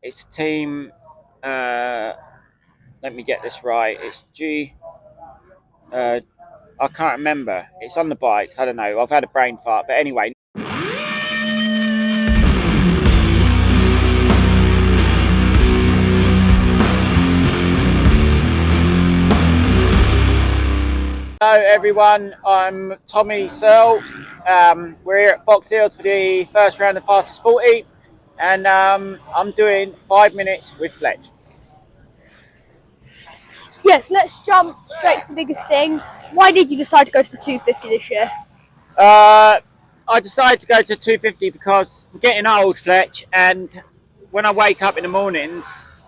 It's a team. Let me get this right. It's G. I can't remember. It's on the bikes. I don't know. I've had a brain fart, but anyway. Hello everyone, I'm Tommy Searle. We're here at Foxhill for the first round of Fastest 40, and I'm doing 5 minutes with Fletch. Yes, let's jump straight to the biggest thing. Why did you decide to go to the 250 this year? I decided to go to 250 because I'm getting old, Fletch, and when I wake up in the mornings,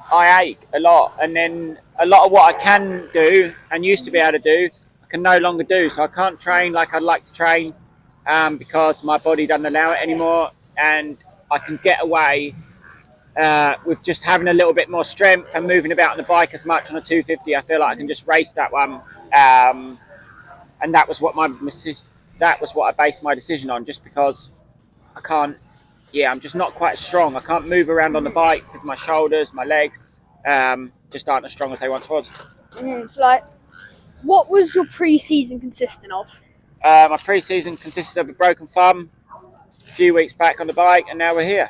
I ache a lot, and then a lot of what I can do and used to be able to do, I can no longer do. So I can't train like I'd like to train because my body doesn't allow it anymore, and I can get away with just having a little bit more strength and moving about on the bike as much on a 250. I feel like I can just race that one, and that was what I based my decision on, just because I can't. Yeah, I'm just not quite strong. I can't move around on the bike because my shoulders, my legs, just aren't as strong as they once was. So, like, what was your pre-season consisting of? My pre-season consisted of a broken thumb, a few weeks back on the bike, and now we're here.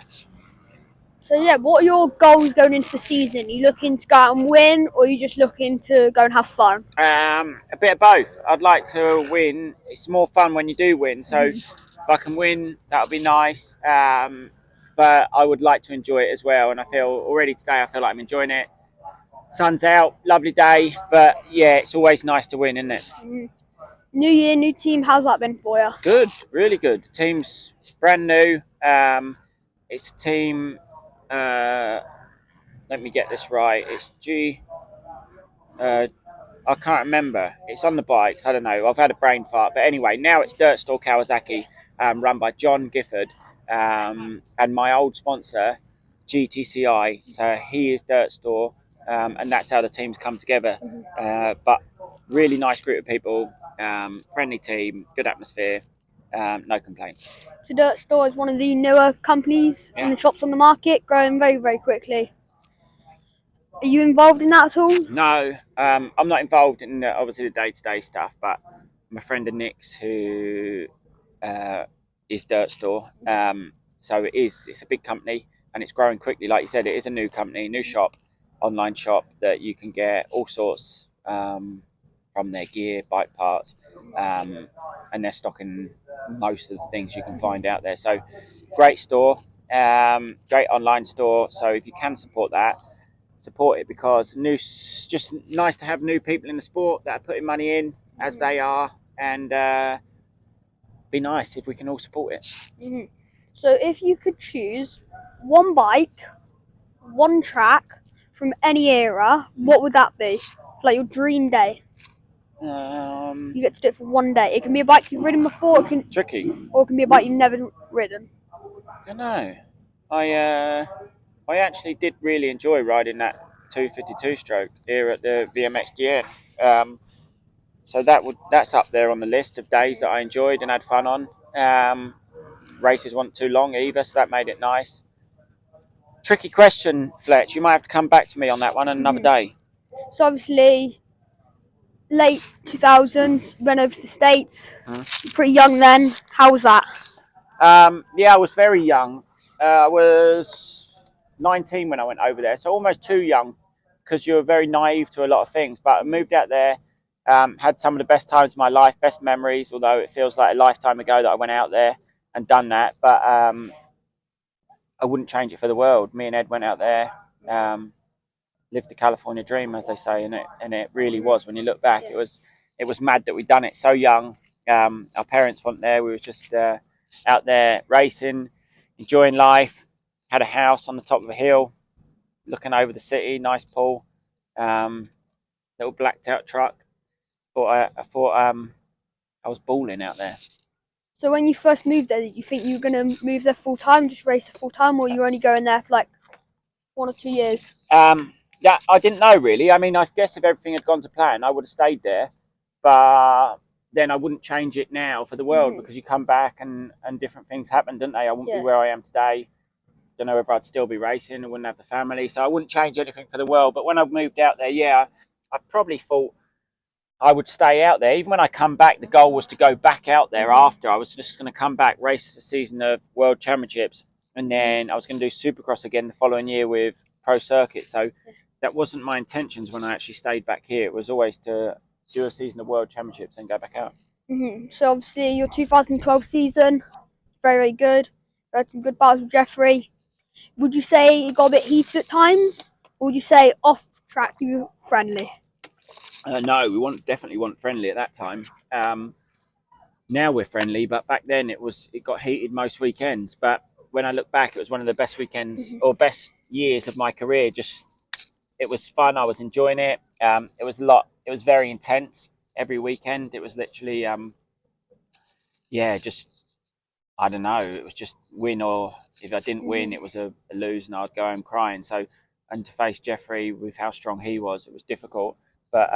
So yeah, what are your goals going into the season? Are you looking to go out and win, or are you just looking to go and have fun? A bit of both. I'd like to win. It's more fun when you do win. So if I can win, that would be nice. But I would like to enjoy it as well. And I feel already today, I feel like I'm enjoying it. Sun's out, lovely day. But yeah, it's always nice to win, isn't it? New year, new team. How's that been for you? Good, really good. The team's brand new. It's a team. Let me get this right. It's G. I can't remember. It's on the bikes. I don't know. I've had a brain fart. But anyway, now it's Dirt Store Kawasaki, run by John Gifford, and my old sponsor, GTCI. So he is Dirt Store, and that's how the teams come together. But really nice group of people, friendly team, good atmosphere, no complaints. So Dirt Store is one of the newer companies and the shops on the market, growing very, very quickly. Are you involved in that at all? No, I'm not involved in obviously the day-to-day stuff, but my friend Nick's, who is Dirt Store. So it's a big company and it's growing quickly. Like you said, it is a new company, new shop, online shop that you can get all sorts from their gear, bike parts, and they're stocking most of the things you can find out there. So great store, great online store. So if you can support that, support it, because just nice to have new people in the sport that are putting money in as they are, and be nice if we can all support it. So if you could choose one bike, one track from any era, what would that be? Like your dream day. You get to do it for one day. It can be a bike you've ridden before. Tricky. Or it can be a bike you've never ridden. I don't know. I actually did really enjoy riding that 252 stroke here at the VMXdN. So that's up there on the list of days that I enjoyed and had fun on. Races weren't too long either, so that made it nice. Tricky question, Fletch. You might have to come back to me on that one another day. So obviously, late 2000s, went over to the States. You're pretty young then. How was that? Yeah, I was very young. I was 19 when I went over there, so almost too young, because you're very naive to a lot of things. But I moved out there, had some of the best times of my life, best memories, although it feels like a lifetime ago that I went out there and done that. But I wouldn't change it for the world. Me and Ed went out there, lived the California dream, as they say, and it really was. When you look back, it was mad that we'd done it so young. Our parents weren't there. We were just out there racing, enjoying life. Had a house on the top of a hill, looking over the city. Nice pool, little blacked out truck. I thought I was balling out there. So when you first moved there, did you think you were going to move there full time, just race there full time, or you were only going there for like 1 or 2 years? Yeah, I didn't know really. I mean, I guess if everything had gone to plan, I would have stayed there, but then I wouldn't change it now for the world, because you come back and different things happen, don't they? I wouldn't be where I am today. don't know whether I'd still be racing. I wouldn't have the family, so I wouldn't change anything for the world. But when I moved out there, yeah, I probably thought I would stay out there. Even when I come back, the goal was to go back out there after. I was just going to come back, race a season of World Championships, and then I was going to do Supercross again the following year with Pro Circuit. So that wasn't my intentions when I actually stayed back here. It was always to do a season of World Championships and go back out. So obviously your 2012 season, very, very good. You had some good battles with Jeffrey. Would you say it got a bit heated at times? Or would you say off track you were friendly? No, we definitely weren't friendly at that time. Now we're friendly, but back then it got heated most weekends. But when I look back, it was one of the best weekends or best years of my career. It was fun. I was enjoying it. It was It was very intense every weekend. It was literally, just I don't know. It was just win, or if I didn't win, it was a lose, and I'd go home crying. So, and to face Jeffrey with how strong he was, it was difficult. But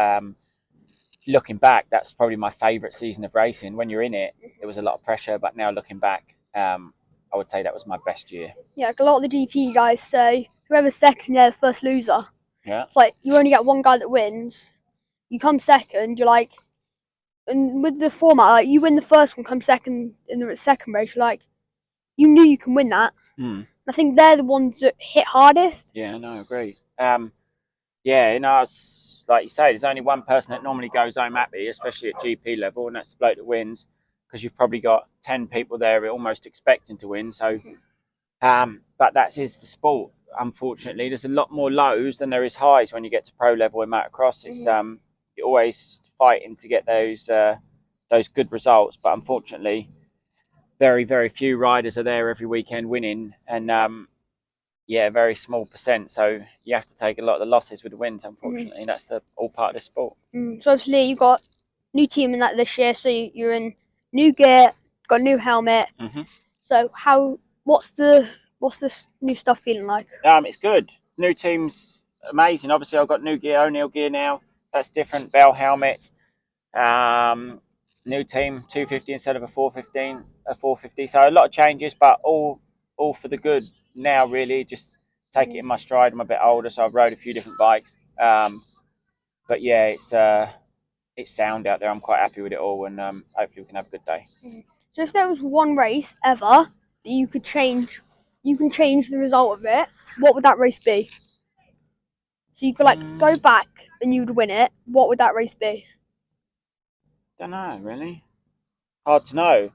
looking back, that's probably my favourite season of racing. When you're in it, it was a lot of pressure. But now looking back, I would say that was my best year. Yeah, like a lot of the GP guys say whoever's second, they're the first loser. Yeah. It's like you only get one guy that wins. You come second, you're like, and with the format, like you win the first one, come second in the second race, you're like, you knew you can win that. I think they're the ones that hit hardest. Yeah, no, I agree. Yeah, it's like you say, there's only one person that normally goes home happy, especially at GP level, and that's the bloke that wins, because you've probably got 10 people there almost expecting to win. So, but that is the sport. Unfortunately, there's a lot more lows than there is highs when you get to pro level in motocross. It's you're always fighting to get those good results, but unfortunately, very, very few riders are there every weekend winning, and very small percent. So you have to take a lot of the losses with the wins. Unfortunately, that's all part of the sport. So obviously you got new team in that this year, so you're in new gear, got a new helmet. So what's the new stuff feeling like? It's good. New team's amazing. Obviously, I've got new gear, O'Neill gear now. That's different. Bell helmets. New team, 250 instead of a 450. So a lot of changes, but all for the good. Now, really, just take it in my stride. I'm a bit older, so I've rode a few different bikes. But yeah, it's sound out there. I'm quite happy with it all, and hopefully we can have a good day. So if there was one race ever that you can change the result of it, what would that race be? So you could go back and you would win it. What would that race be? Don't know, really. Hard to know.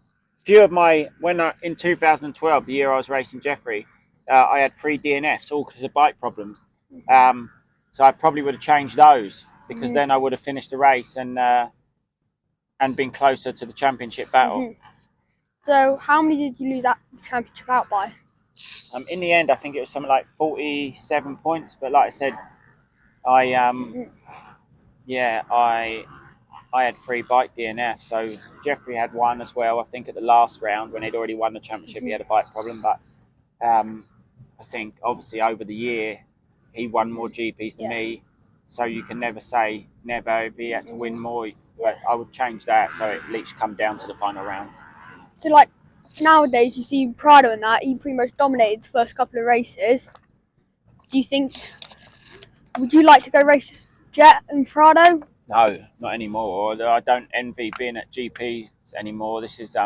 In 2012, the year I was racing Jeffrey, I had 3 DNFs, all because of bike problems. So I probably would have changed those, because then I would have finished the race and been closer to the championship battle. So how many did you lose that championship out by? In the end, I think it was something like 47 points. But like I said, I had 3 bike DNF. So Jeffrey had 1 as well. I think at the last round, when he'd already won the championship, he had a bike problem. But I think obviously over the year, he won more GPs than me. So you can never say never if he had to win more. But I would change that so it at least come down to the final round. So like nowadays, you see Prado in that, he pretty much dominated the first couple of races. Would you like to go race Jett and Prado? No, not anymore. I don't envy being at GPs anymore. This is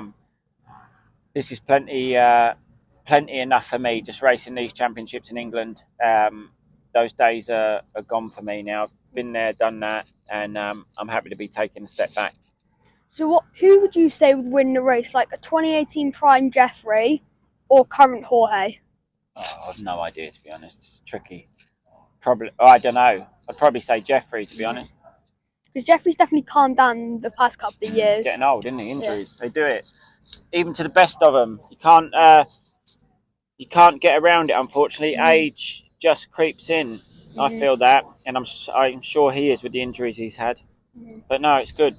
plenty enough for me, just racing these championships in England. Those days are gone for me now. I've been there, done that, and I'm happy to be taking a step back. So who would you say would win the race, like a 2018 Prime Jeffrey or current Jorge? I've no idea, to be honest. It's tricky. Probably, I don't know. I'd probably say Jeffrey, to be honest. Because Jeffrey's definitely calmed down the past couple of years. Getting old, isn't he? Injuries, they do it. Even to the best of them, you can't get around it. Unfortunately, age just creeps in. I feel that, and I'm sure he is with the injuries he's had. But no, it's good.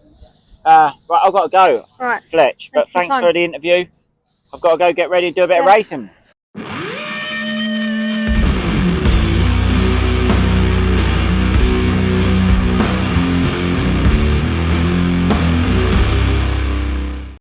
Right, I've got to go, right, Fletch. But thanks for the interview. I've got to go get ready and do a bit of racing.